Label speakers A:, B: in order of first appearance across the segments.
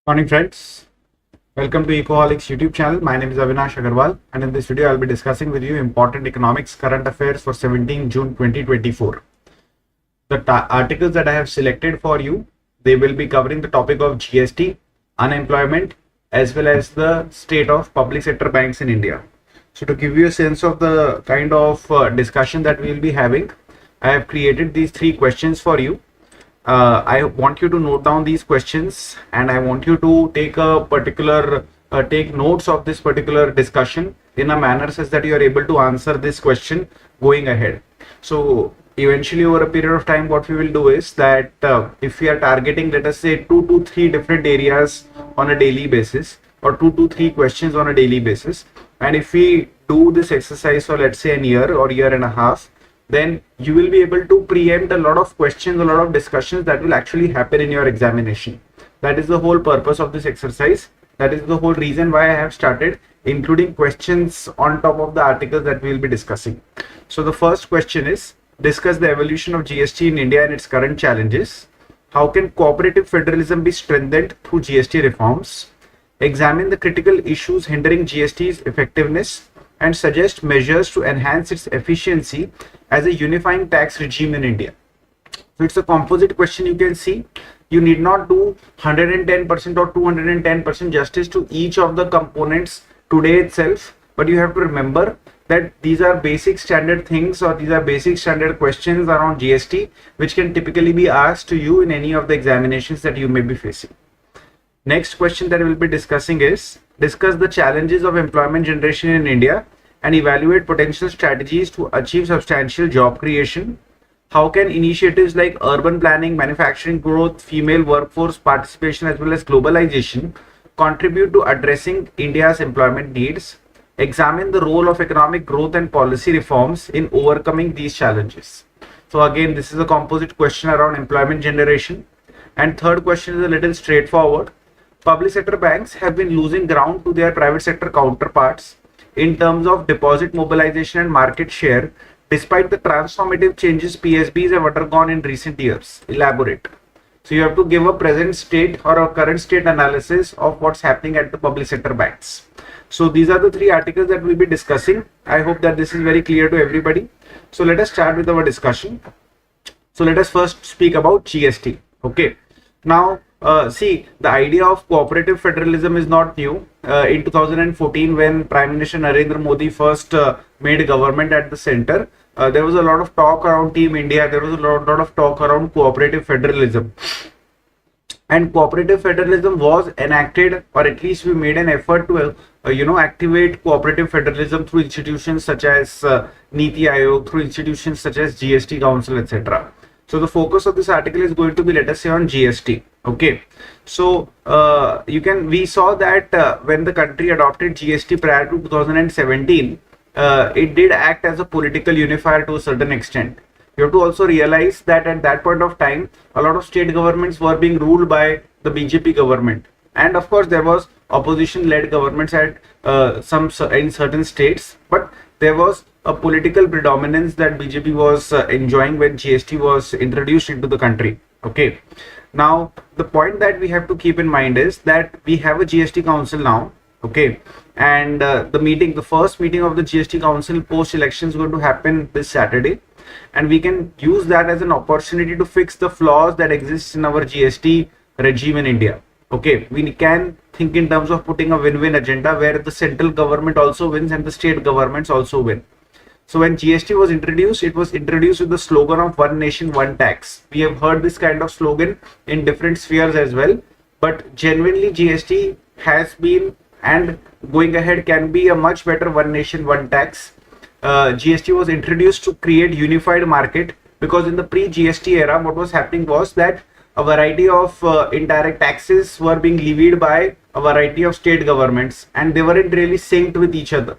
A: Morning friends, welcome to Ecoholics YouTube channel. My name is Avinash Agarwal and in this video I'll be discussing with you important economics current affairs for 17 June 2024. The articles that I have selected for you, they will be covering the topic of GST, unemployment as well as the state of public sector banks in India. So to give you a sense of the kind of discussion that we will be having, I have created these three questions for you. I want you to note down these questions and I want you to take a particular take notes of this particular discussion in a manner such that you are able to answer this question going ahead. So eventually over a period of time what we will do is that if we are targeting, let us say 2 to 3 different areas on a daily basis or 2 to 3 questions on a daily basis, and if we do this exercise for let's say a year or year and a half, then you will be able to preempt a lot of questions, a lot of discussions that will actually happen in your examination. That is the whole purpose of this exercise. That is the whole reason why I have started including questions on top of the articles that we will be discussing. So the first question is, discuss the evolution of GST in India and its current challenges. How can cooperative federalism be strengthened through GST reforms? Examine the critical issues hindering GST's effectiveness and suggest measures to enhance its efficiency as a unifying tax regime in India. So it's a composite question. You can see you need not do 110% or 210% justice to each of the components today itself, but you have to remember that these are basic standard things or these are basic standard questions around GST which can typically be asked to you in any of the examinations that you may be facing. Next question that we will be discussing is, discuss the challenges of employment generation in India and evaluate potential strategies to achieve substantial job creation. How can initiatives like urban planning, manufacturing growth, female workforce participation as well as globalization contribute to addressing India's employment needs? Examine the role of economic growth and policy reforms in overcoming these challenges. So again, this is a composite question around employment generation. And third question is a little straightforward. Public sector banks have been losing ground to their private sector counterparts in terms of deposit mobilization and market share, despite the transformative changes PSBs have undergone in recent years. Elaborate. So you have to give a present state or a current state analysis of what's happening at the public sector banks. So these are the three articles that we'll be discussing. I hope that this is very clear to everybody. So let us start with our discussion. So let us first speak about GST. Okay. Now, see, the idea of cooperative federalism is not new. In 2014, when Prime Minister Narendra Modi first made government at the center, there was a lot of talk around Team India. There was a lot of talk around cooperative federalism. And cooperative federalism was enacted, or at least we made an effort to, activate cooperative federalism through institutions such as Niti Aayog, through institutions such as GST Council, etc. So the focus of this article is going to be, let us say, on GST. Okay. So we saw that when the country adopted GST prior to 2017, it did act as a political unifier to a certain extent. You have to also realize that at that point of time, a lot of state governments were being ruled by the BJP government. And of course, there was opposition-led governments at in certain states, but there was a political predominance that BJP was enjoying when GST was introduced into the country. Okay. Now, the point that we have to keep in mind is that we have a GST council now. Okay. And the first meeting of the GST council post-election is going to happen this Saturday. And we can use that as an opportunity to fix the flaws that exist in our GST regime in India. Okay. We can think in terms of putting a win-win agenda where the central government also wins and the state governments also win. So when GST was introduced, it was introduced with the slogan of one nation, one tax. We have heard this kind of slogan in different spheres as well. But genuinely GST has been and going ahead can be a much better one nation, one tax. GST was introduced to create unified market, because in the pre-GST era, what was happening was that a variety of indirect taxes were being levied by a variety of state governments and they weren't really synced with each other.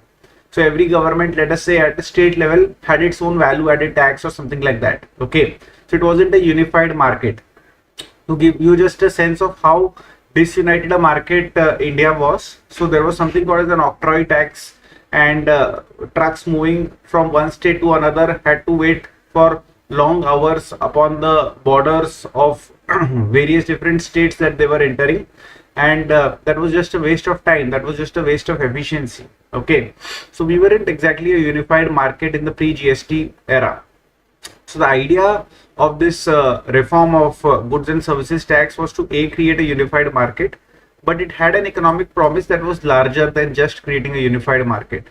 A: So every government, let us say at the state level, had its own value added tax or something like that. Okay. So it wasn't a unified market. To give you just a sense of how disunited a market India was. So there was something called as an octroi tax, and trucks moving from one state to another had to wait for long hours upon the borders of various different states that they were entering. and that was just a waste of time, that was just a waste of efficiency. Okay, so we weren't exactly a unified market in the pre-GST era. So the idea of this reform of goods and services tax was to create a unified market, but it had an economic promise that was larger than just creating a unified market.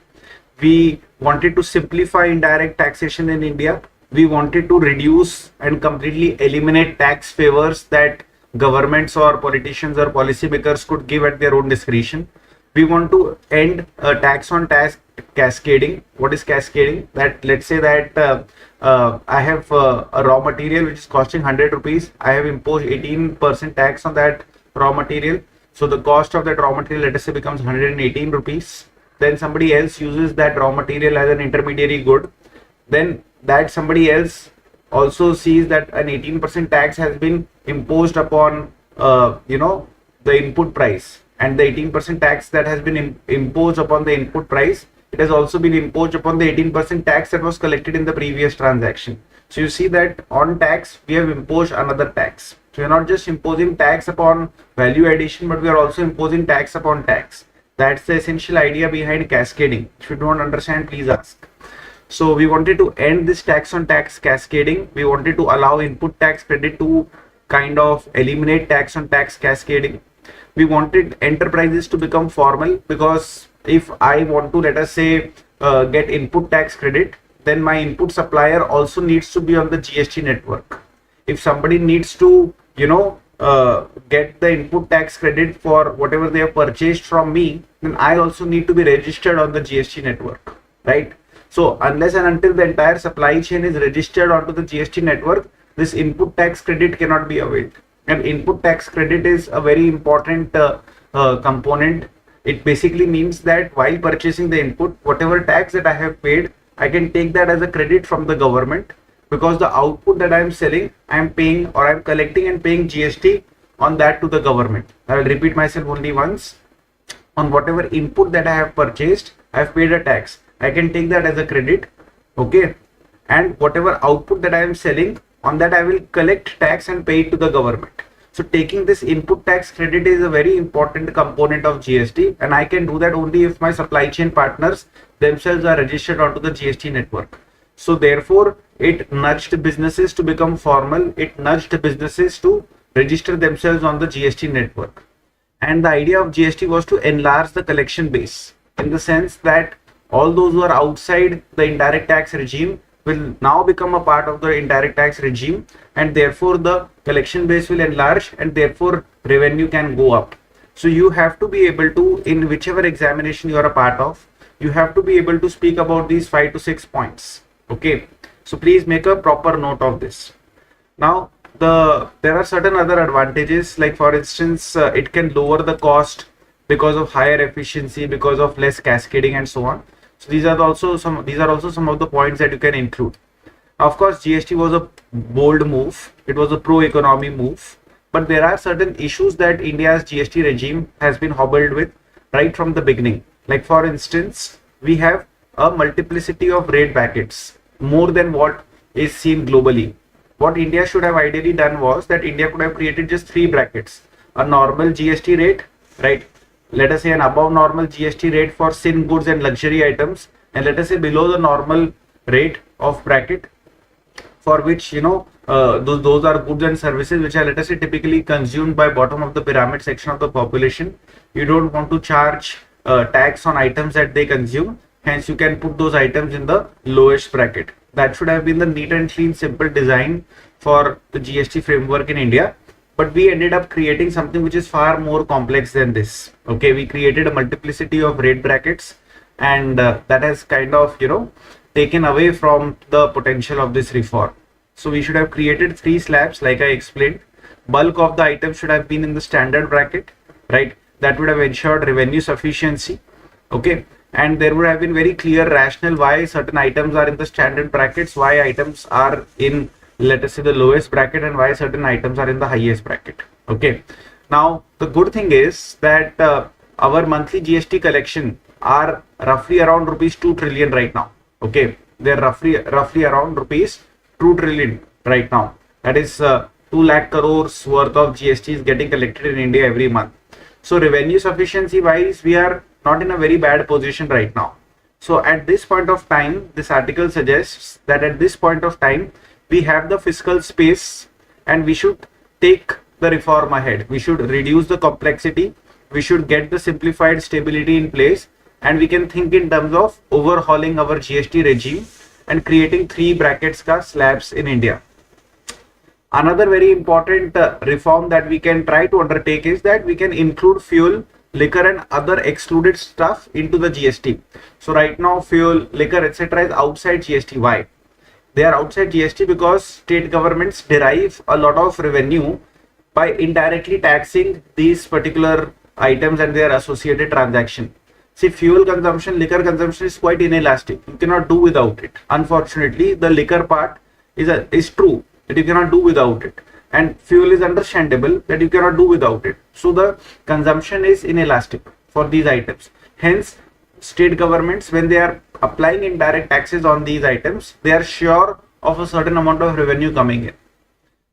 A: We wanted to simplify indirect taxation in India. We wanted to reduce and completely eliminate tax favors that governments or politicians or policymakers could give at their own discretion. We want to end tax on tax cascading. What is cascading? That let's say that I have a raw material which is costing 100 rupees. I have imposed 18% tax on that raw material. So the cost of that raw material, let us say, becomes 118 rupees. Then somebody else uses that raw material as an intermediary good. Then that somebody else also sees that an 18% tax has been imposed upon the input price, and the 18% tax that has been imposed upon the input price, it has also been imposed upon the 18% tax that was collected in the previous transaction. So you see that on tax we have imposed another tax. So we are not just imposing tax upon value addition, but we are also imposing tax upon tax. That's the essential idea behind cascading. If you don't understand, please ask. So we wanted to end this tax on tax cascading. We wanted to allow input tax credit to kind of eliminate tax on tax cascading. We wanted enterprises to become formal, because if I want to, let us say, get input tax credit, then my input supplier also needs to be on the GST network. If somebody needs to, get the input tax credit for whatever they have purchased from me, then I also need to be registered on the GST network, right? So unless and until the entire supply chain is registered onto the GST network, this input tax credit cannot be availed. And input tax credit is a very important component. It basically means that while purchasing the input, whatever tax that I have paid, I can take that as a credit from the government, because the output that I am selling, I am paying, or I am collecting and paying GST on that to the government. I will repeat myself only once. On whatever input that I have purchased, I have paid a tax. I can take that as a credit, okay, and whatever output that I am selling, on that I will collect tax and pay it to the government. So taking this input tax credit is a very important component of GST, and I can do that only if my supply chain partners themselves are registered onto the GST network. So therefore, it nudged businesses to become formal. It nudged businesses to register themselves on the GST network. And the idea of GST was to enlarge the collection base, in the sense that all those who are outside the indirect tax regime will now become a part of the indirect tax regime, and therefore the collection base will enlarge, and therefore revenue can go up. So you have to be able to, in whichever examination you are a part of, you have to be able to speak about these 5 to 6 points. Okay, so please make a proper note of this. Now there are certain other advantages, like for instance, it can lower the cost because of higher efficiency, because of less cascading and so on. So these are also some of the points that you can include. Of course, GST was a bold move. It was a pro-economy move, but there are certain issues that India's GST regime has been hobbled with right from the beginning. Like for instance, we have a multiplicity of rate brackets, more than what is seen globally. What India should have ideally done was that India could have created just 3 brackets: a normal GST rate, right? Let us say an above normal GST rate for sin goods and luxury items, and let us say below the normal rate of bracket, for which those are goods and services which are, let us say, typically consumed by bottom of the pyramid section of the population. You don't want to charge tax on items that they consume, hence you can put those items in the lowest bracket. That should have been the neat and clean, simple design for the GST framework in India. But we ended up creating something which is far more complex than this. Okay, we created a multiplicity of rate brackets, and that has kind of, taken away from the potential of this reform. So we should have created 3 slabs, like I explained. Bulk of the items should have been in the standard bracket, right? That would have ensured revenue sufficiency. Okay, and there would have been very clear rationale why certain items are in the standard brackets, why items are in, let us say, the lowest bracket, and why certain items are in the highest bracket. Okay, now the good thing is that our monthly GST collection are roughly around rupees 2 trillion right now. Okay, they're roughly around rupees 2 trillion right now. That is 2 lakh crores worth of GST is getting collected in India every month. So revenue sufficiency wise, we are not in a very bad position right now. So at this point of time, this article suggests that at this point of time, we have the fiscal space and we should take the reform ahead. We should reduce the complexity. We should get the simplified stability in place, and we can think in terms of overhauling our GST regime and creating 3 brackets ka slabs in India. Another very important reform that we can try to undertake is that we can include fuel, liquor and other excluded stuff into the GST. So right now fuel, liquor, etc. is outside GST. Why? They are outside GST because state governments derive a lot of revenue by indirectly taxing these particular items and their associated transaction. See, fuel consumption, liquor consumption is quite inelastic. You cannot do without it. Unfortunately, the liquor part is true that you cannot do without it, and fuel is understandable that you cannot do without it. So the consumption is inelastic for these items. Hence, state governments, when they are applying indirect taxes on these items, they are sure of a certain amount of revenue coming in.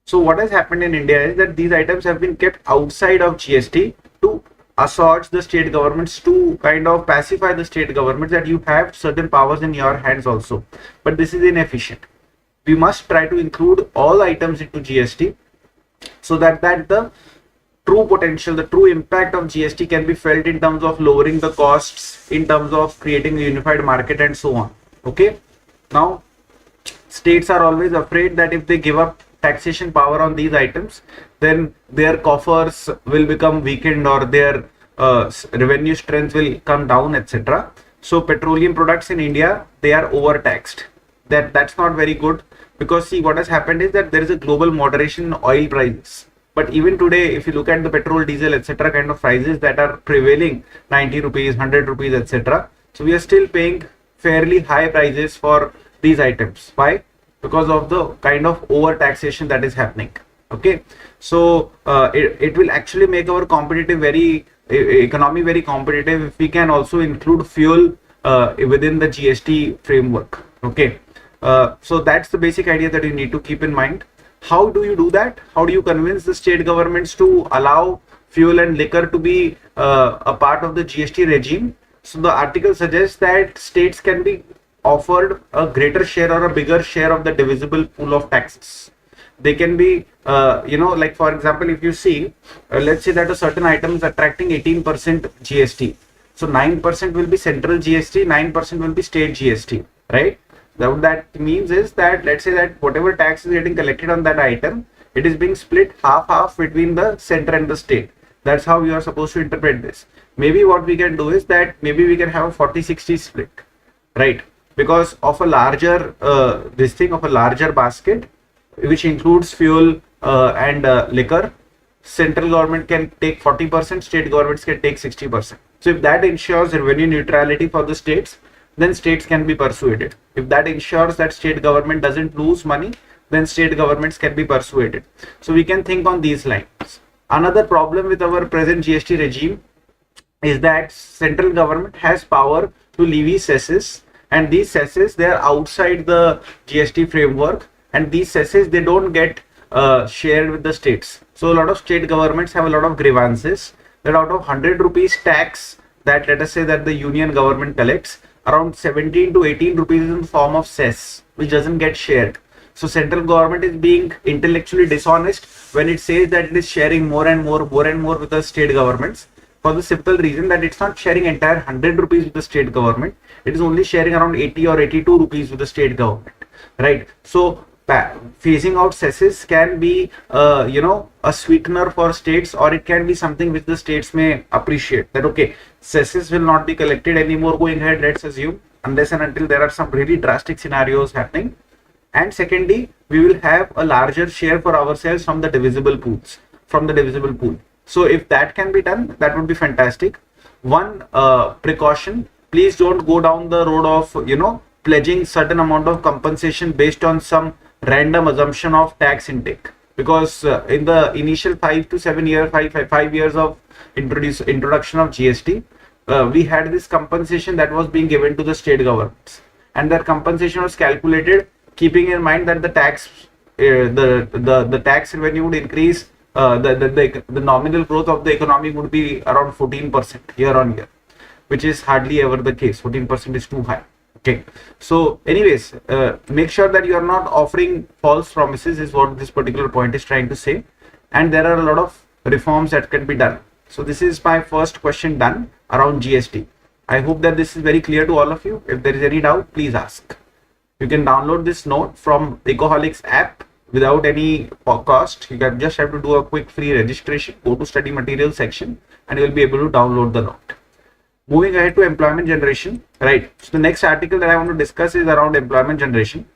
A: So what has happened in India is that these items have been kept outside of GST to assuage the state governments, to kind of pacify the state governments that you have certain powers in your hands also. But this is inefficient. We must try to include all items into GST so that the true potential, the true impact of GST can be felt in terms of lowering the costs, in terms of creating a unified market and so on. Okay. Now, states are always afraid that if they give up taxation power on these items, then their coffers will become weakened or their revenue strength will come down, etc. So petroleum products in India, they are overtaxed. That's not very good, because see, what has happened is that there is a global moderation in oil prices. But even today, if you look at the petrol, diesel, etc. kind of prices that are prevailing, 90 rupees, 100 rupees, etc. So we are still paying fairly high prices for these items. Why? Because of the kind of over taxation that is happening. Okay, so it will actually make our economy very competitive if we can also include fuel within the GST framework. Okay, so that's the basic idea that you need to keep in mind. How do you do that? How do you convince the state governments to allow fuel and liquor to be a part of the GST regime? So the article suggests that states can be offered a greater share or a bigger share of the divisible pool of taxes. They can be, like for example, if you see, let's say that a certain item is attracting 18% GST. So 9% will be central GST, 9% will be state GST, right? What that means is that, let's say that whatever tax is getting collected on that item, it is being split half between the center and the state. That's how you are supposed to interpret this. Maybe what we can do is that maybe we can have a 40-60 split, right? Because of a larger of a larger basket, which includes fuel and liquor, central government can take 40%, state governments can take 60%. So if that ensures revenue neutrality for the states, then states can be persuaded. If that ensures that state government doesn't lose money, then state governments can be persuaded. So we can think on these lines. Another problem with our present GST regime is that central government has power to levy cesses, and these cesses, they are outside the GST framework, and these cesses, they don't get shared with the states. So a lot of state governments have a lot of grievances that out of 100 rupees tax that, let us say, that the union government collects, around 17 to 18 rupees is in the form of cess, which doesn't get shared. So central government is being intellectually dishonest when it says that it is sharing more and more with the state governments, for the simple reason that it's not sharing entire 100 rupees with the state government. It is only sharing around 80 or 82 rupees with the state government, right? So phasing out cesses can be a sweetener for states, or it can be something which the states may appreciate, that okay, cesses will not be collected anymore going ahead, let's assume, unless and until there are some really drastic scenarios happening. And secondly, we will have a larger share for ourselves from the divisible pool. So if that can be done, that would be fantastic. One precaution: please don't go down the road of pledging certain amount of compensation based on some random assumption of tax intake, because in the initial 5 to 7 years, 5 years of introduction of GST, we had this compensation that was being given to the state governments, and that compensation was calculated keeping in mind that the tax the tax revenue would increase the nominal growth of the economy would be around 14% year on year, which is hardly ever the case. 14% is too high. Okay, so anyways, make sure that you are not offering false promises is what this particular point is trying to say, and there are a lot of reforms that can be done. So this is my first question done around GST. I hope that this is very clear to all of you. If there is any doubt, please ask. You can download this note from Ecoholics app without any cost. You can just have to do a quick free registration, go to study material section, and you will be able to download the note. Moving ahead to employment generation, right? So the next article that I want to discuss is around employment generation.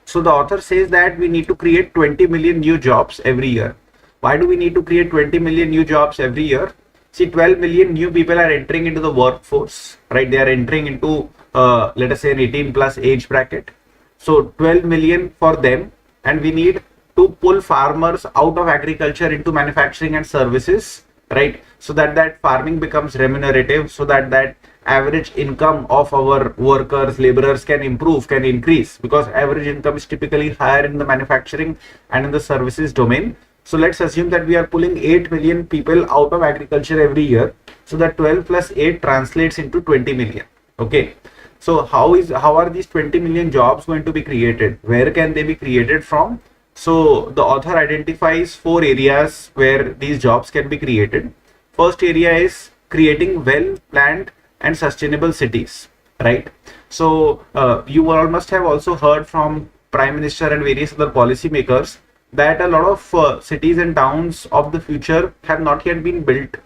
A: So the author says that we need to create 20 million new jobs every year. Why do we need to create 20 million new jobs every year? See, 12 million new people are entering into the workforce, right? They are entering into, let us say, an 18 plus age bracket. So 12 million for them, and we need to pull farmers out of agriculture into manufacturing and services, right? So that farming becomes remunerative, so that average income of our workers, laborers can improve, can increase, because average income is typically higher in the manufacturing and in the services domain. So let's assume that we are pulling 8 million people out of agriculture every year. So that 12 plus 8 translates into 20 million. Okay. So how are these 20 million jobs going to be created? Where can they be created from? So the author identifies 4 areas where these jobs can be created. First area is creating well-planned and sustainable cities, right? So you all must have also heard from Prime Minister and various other policymakers that a lot of cities and towns of the future have not yet been built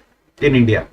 A: in India.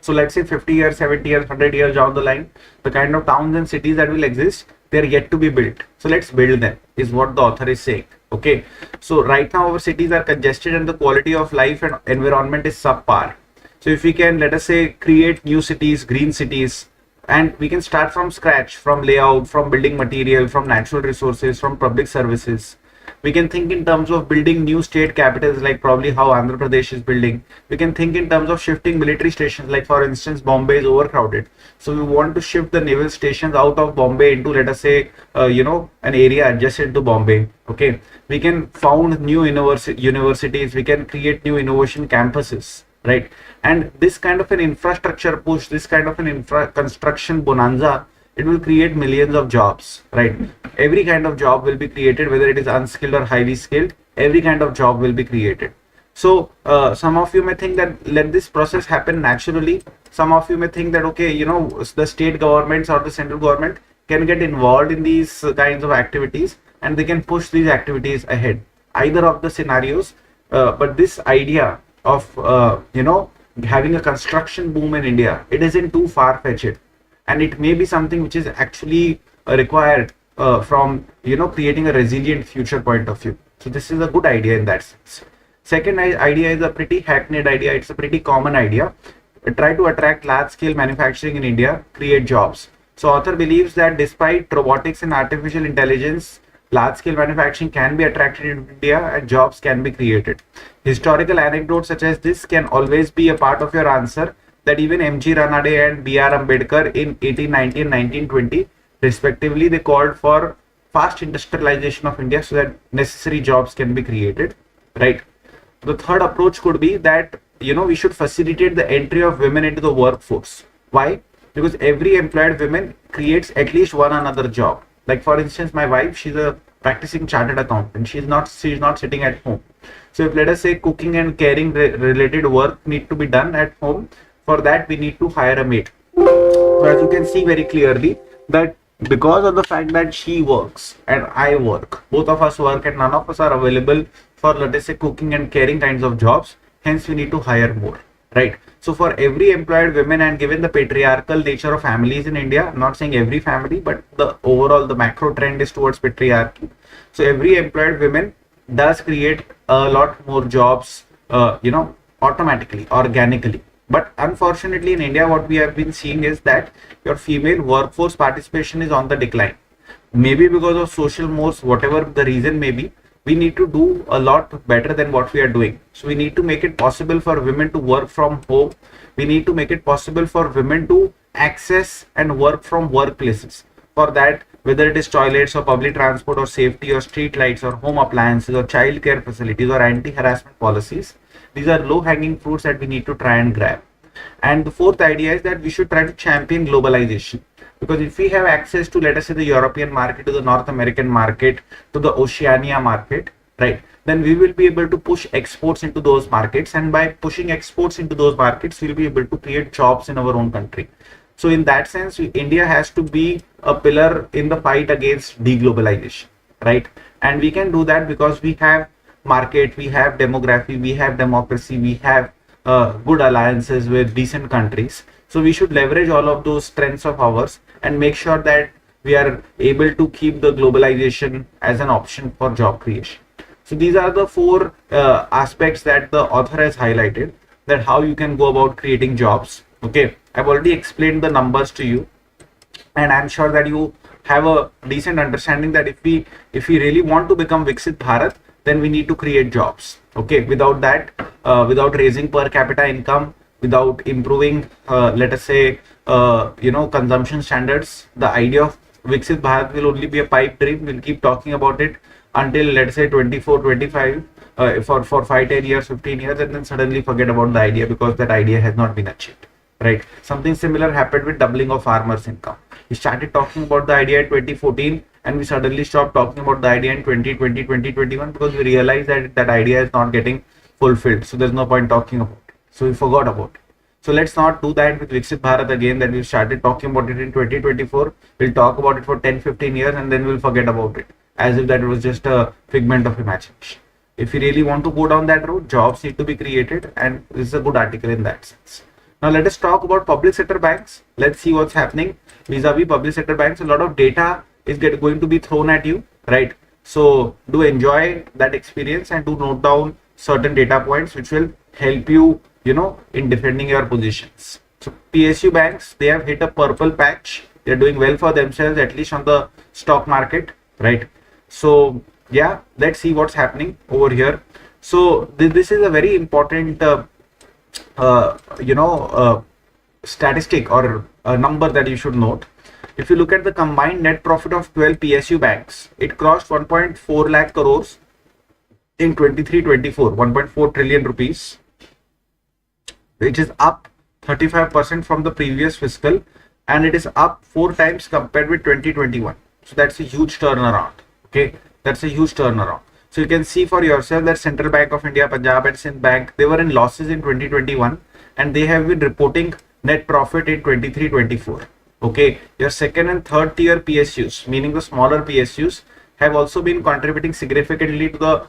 A: So let's say 50 years, 70 years, 100 years down the line, the kind of towns and cities that will exist, they are yet to be built. So let's build them, is what the author is saying. Okay, so right now our cities are congested and the quality of life and environment is subpar. So if we can, let us say, create new cities, green cities, and we can start from scratch, from layout, from building material, from natural resources, from public services. We can think in terms of building new state capitals, like probably how Andhra Pradesh is building. We can think in terms of shifting military stations, like for instance, Bombay is overcrowded. So we want to shift the naval stations out of Bombay into, let us say, an area adjacent to Bombay. Okay, we can found new universities. We can create new innovation campuses, right? And this kind of an infrastructure push, this kind of an construction bonanza, it will create millions of jobs, right? Every kind of job will be created, whether it is unskilled or highly skilled. Every kind of job will be created. So some of you may think that let this process happen naturally. Some of you may think that, okay, the state governments or the central government can get involved in these kinds of activities and they can push these activities ahead. Either of the scenarios, but this idea of having a construction boom in India, it isn't too far-fetched, and it may be something which is actually required from creating a resilient future point of view. So this is a good idea in that sense. Second idea is a pretty hackneyed idea. It's a pretty common idea. Try to attract large-scale manufacturing in India, create jobs. So author believes that despite robotics and artificial intelligence, large-scale manufacturing can be attracted in India and jobs can be created. Historical anecdotes such as this can always be a part of your answer, that even M.G. Ranade and B.R. Ambedkar in 1890 and 1920, respectively, they called for fast industrialization of India so that necessary jobs can be created, right? The third approach could be that, we should facilitate the entry of women into the workforce. Why? Because every employed woman creates at least one another job. Like for instance, my wife, she's a practicing chartered accountant. She's not sitting at home. So if let us say cooking and caring related work need to be done at home, for that we need to hire a maid. So as you can see very clearly that because of the fact that she works and I work, both of us work and none of us are available for, let us say, cooking and caring kinds of jobs, hence we need to hire more, right? So for every employed women, and given the patriarchal nature of families in India, I'm not saying every family, but the macro trend is towards patriarchy. So every employed women does create a lot more jobs, automatically, organically. But unfortunately in India, what we have been seeing is that your female workforce participation is on the decline. Maybe because of social mores, whatever the reason may be, we need to do a lot better than what we are doing. So we need to make it possible for women to work from home. We need to make it possible for women to access and work from workplaces. For that, whether it is toilets or public transport or safety or street lights or home appliances or child care facilities or anti-harassment policies. These are low-hanging fruits that we need to try and grab. And the fourth idea is that we should try to champion globalization, because if we have access to, let us say, the European market, to the North American market, to the Oceania market, right, then we will be able to push exports into those markets, and by pushing exports into those markets, we'll be able to create jobs in our own country. So in that sense, India has to be a pillar in the fight against deglobalization, right? And we can do that because we have market, we have demography, we have democracy, we have good alliances with decent countries. So we should leverage all of those strengths of ours and make sure that we are able to keep the globalization as an option for job creation. So these are the four aspects that the author has highlighted, that how you can go about creating jobs. Okay, I've already explained the numbers to you, and I'm sure that you have a decent understanding that if we really want to become Viksit Bharat, then we need to create jobs. Okay, without that, without raising per capita income, without improving, let us say, consumption standards, the idea of Viksit Bharat will only be a pipe dream. We'll keep talking about it until, let's say, 24, 25, for 5, 10 years, 15 years, and then suddenly forget about the idea because that idea has not been achieved. Right? Something similar happened with doubling of farmers' income. We started talking about the idea in 2014, and we suddenly stopped talking about the idea in 2020, 2021, because we realized that that idea is not getting fulfilled. So there's no point talking about it. So we forgot about it. So let's not do that with Viksit Bharat again, that we started talking about it in 2024. We'll talk about it for 10, 15 years, and then we'll forget about it, as if that it was just a figment of imagination. If we really want to go down that road, jobs need to be created, and this is a good article in that sense. Now let us talk about public sector banks. Let's see what's happening vis-a-vis public sector banks. A lot of data is going to be thrown at you, right? So do enjoy that experience and do note down certain data points which will help you, in defending your positions. So PSU banks, they have hit a purple patch. They're doing well for themselves, at least on the stock market, right? So yeah, let's see what's happening over here. So this is a very important statistic or a number that you should note. If you look at the combined net profit of 12 PSU banks, it crossed 1.4 lakh crores in 23-24, 1.4 trillion rupees, which is up 35% from the previous fiscal, and it is up 4 times compared with 2021. So that's a huge turnaround. Okay, that's a huge turnaround. So you can see for yourself that Central Bank of India, Punjab and Sindh Bank, they were in losses in 2021, and they have been reporting net profit in 23-24. Okay, your second and third tier PSUs, meaning the smaller PSUs, have also been contributing significantly to the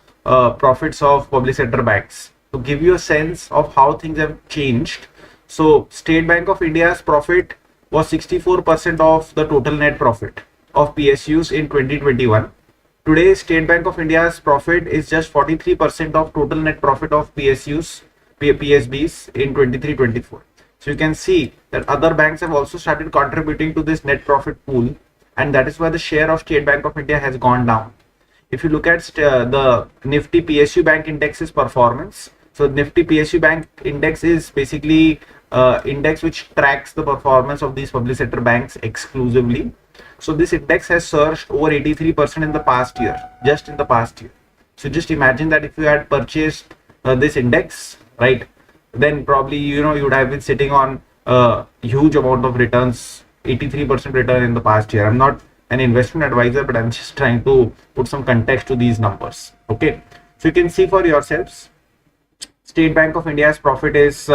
A: profits of public sector banks. To give you a sense of how things have changed, so State Bank of India's profit was 64% of the total net profit of PSUs in 2021. Today, State Bank of India's profit is just 43% of total net profit of PSUs, PSBs in 23-24. So you can see that other banks have also started contributing to this net profit pool, and that is why the share of State Bank of India has gone down. If you look at the Nifty PSU Bank Index's performance, so Nifty PSU Bank Index is basically index which tracks the performance of these public sector banks exclusively. So this index has surged over 83% in the past year, just in the past year. So just imagine that if you had purchased this index, right, then probably you would have been sitting on a huge amount of returns, 83% return in the past year. I'm not an investment advisor, but I'm just trying to put some context to these numbers. Okay, so you can see for yourselves, State Bank of India's profit is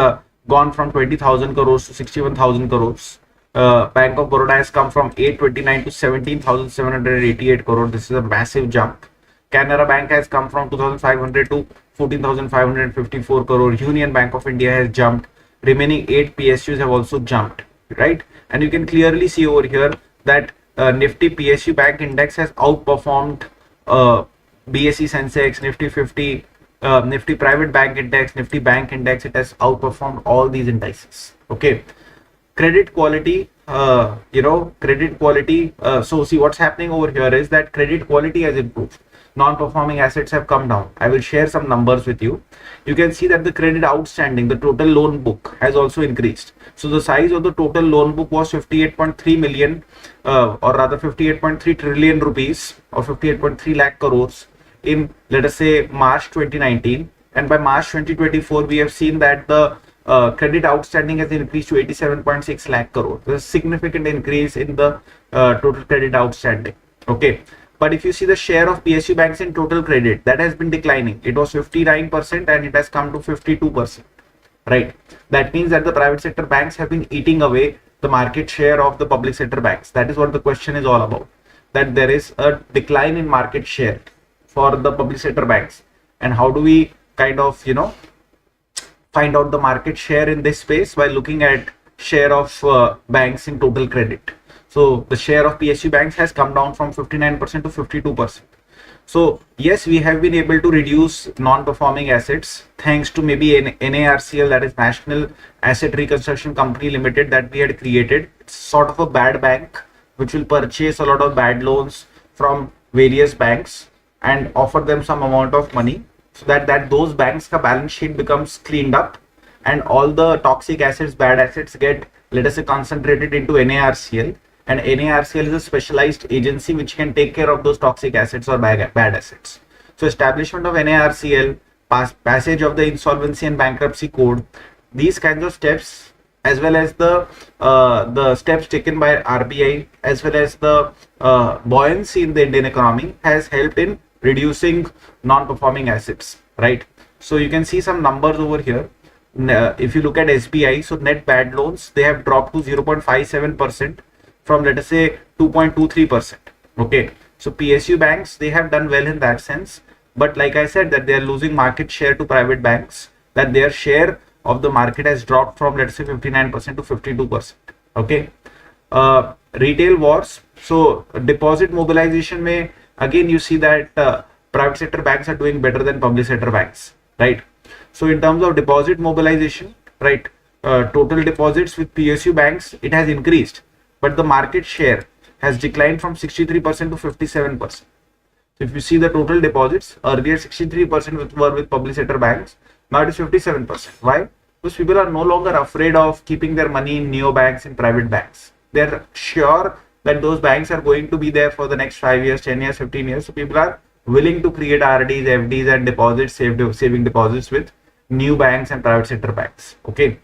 A: gone from 20,000 crores to 61,000 crores. Bank of Baroda has come from 829 to 17,788 crore. This is a massive jump. Canara Bank has come from 2,500 to 14,554 crore. Union Bank of India has jumped. Remaining 8 PSUs have also jumped, right? And you can clearly see over here that Nifty PSU Bank Index has outperformed BSE Sensex, Nifty 50, Nifty Private Bank Index, Nifty Bank Index. It has outperformed all these indices. Okay. Credit quality, credit quality. So see what's happening over here is that credit quality has improved. non-performing assets have come down. I will share some numbers with you. You can see that the credit outstanding, the total loan book, has also increased. So the size of the total loan book was 58.3 million, or rather 58.3 trillion rupees, or 58.3 lakh crores in, let us say, March 2019. And by March 2024, we have seen that the credit outstanding has increased to 87.6 lakh crore. There's a significant increase in the total credit outstanding. Okay. But if you see the share of PSU banks in total credit, that has been declining. It was 59% and it has come to 52%. Right. That means that the private sector banks have been eating away the market share of the public sector banks. That is what the question is all about. That there is a decline in market share for the public sector banks. And how do we kind of, find out the market share in this space? By looking at share of banks in total credit. So the share of PSU banks has come down from 59% to 52%. So yes, we have been able to reduce non-performing assets thanks to maybe an NARCL, that is National Asset Reconstruction Company Limited, that we had created. It's sort of a bad bank which will purchase a lot of bad loans from various banks and offer them some amount of money, so that those banks' balance sheet becomes cleaned up and all the toxic assets, bad assets get, let us say, concentrated into NARCL. And NARCL is a specialized agency which can take care of those toxic assets or bad assets. So establishment of NARCL, passage of the insolvency and bankruptcy code, these kinds of steps, as well as the steps taken by RBI, as well as the buoyancy in the Indian economy, has helped in reducing non-performing assets, right? So you can see some numbers over here. If you look at SBI, so net bad loans, they have dropped to 0.57% from, let us say, 2.23%. Okay, so PSU banks, they have done well in that sense, but like I said, that they are losing market share to private banks, that their share of the market has dropped from, let's say, 59% to 52%. Okay, retail wars. So deposit mobilization may, again, you see that private sector banks are doing better than public sector banks, right? So in terms of deposit mobilization, right, total deposits with PSU banks, it has increased, but the market share has declined from 63% to 57%. So if you see the total deposits, earlier 63% were with public sector banks, now it is 57%. Why? Because people are no longer afraid of keeping their money in neo banks, in private banks. They're sure that those banks are going to be there for the next 5 years, 10 years, 15 years. So people are willing to create RDs, FDs and deposits, saving deposits with new banks and private sector banks. Okay.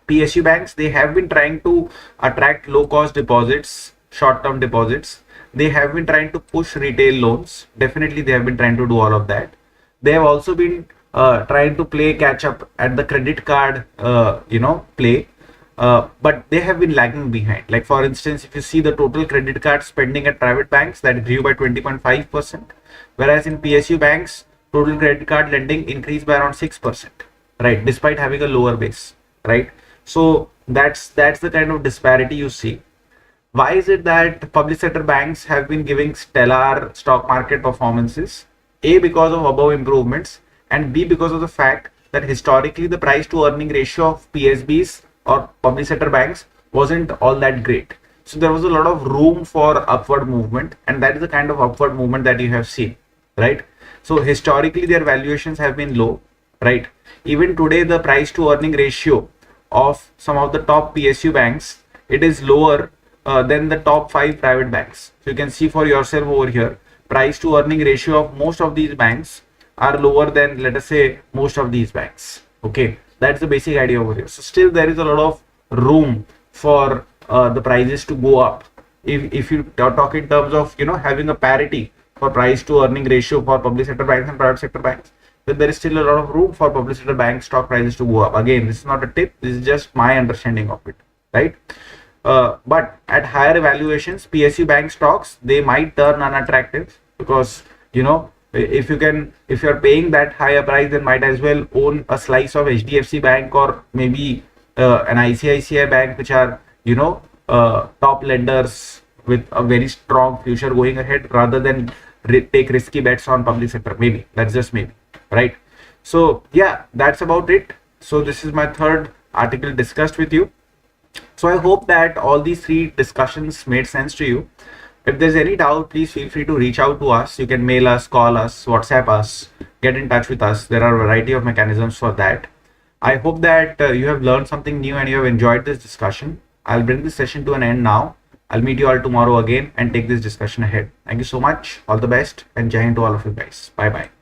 A: PSU banks, they have been trying to attract low cost deposits, short term deposits. They have been trying to push retail loans. Definitely they have been trying to do all of that. They have also been trying to play catch up at the credit card play, but they have been lagging behind. Like for instance, if you see the total credit card spending at private banks, that grew by 20.5%, whereas in PSU banks, total credit card lending increased by around 6%, right, despite having a lower base, right? So that's the kind of disparity you see. Why is it that public sector banks have been giving stellar stock market performances? A, because of above improvements, and B, because of the fact that historically the price to earning ratio of PSBs or public sector banks wasn't all that great. So there was a lot of room for upward movement, and that is the kind of upward movement that you have seen, right? So historically their valuations have been low, right? Even today the price to earning ratio of some of the top PSU banks, it is lower than the top 5 private banks. So you can see for yourself over here, price to earning ratio of most of these banks are lower than, let us say, most of these banks. Okay, that's the basic idea over here. So still there is a lot of room for the prices to go up. If you talk in terms of having a parity for price to earning ratio for public sector banks and private sector banks, then there is still a lot of room for public sector bank stock prices to go up. Again, this is not a tip, this is just my understanding of it, right? But at higher valuations, PSU bank stocks, they might turn unattractive, because if you're paying that higher price, then might as well own a slice of HDFC Bank or maybe an ICICI Bank, which are top lenders with a very strong future going ahead, rather than take risky bets on public sector. Maybe that's just maybe, right? So yeah, that's about it. So this is my third article discussed with you. So I hope that all these 3 discussions made sense to you. If there's any doubt, please feel free to reach out to us. You can mail us, call us, WhatsApp us, get in touch with us. There are a variety of mechanisms for that. I hope that you have learned something new and you have enjoyed this discussion. I'll bring this session to an end now. I'll meet you all tomorrow again and take this discussion ahead. Thank you so much. All the best and Jai Hind to all of you guys. Bye bye.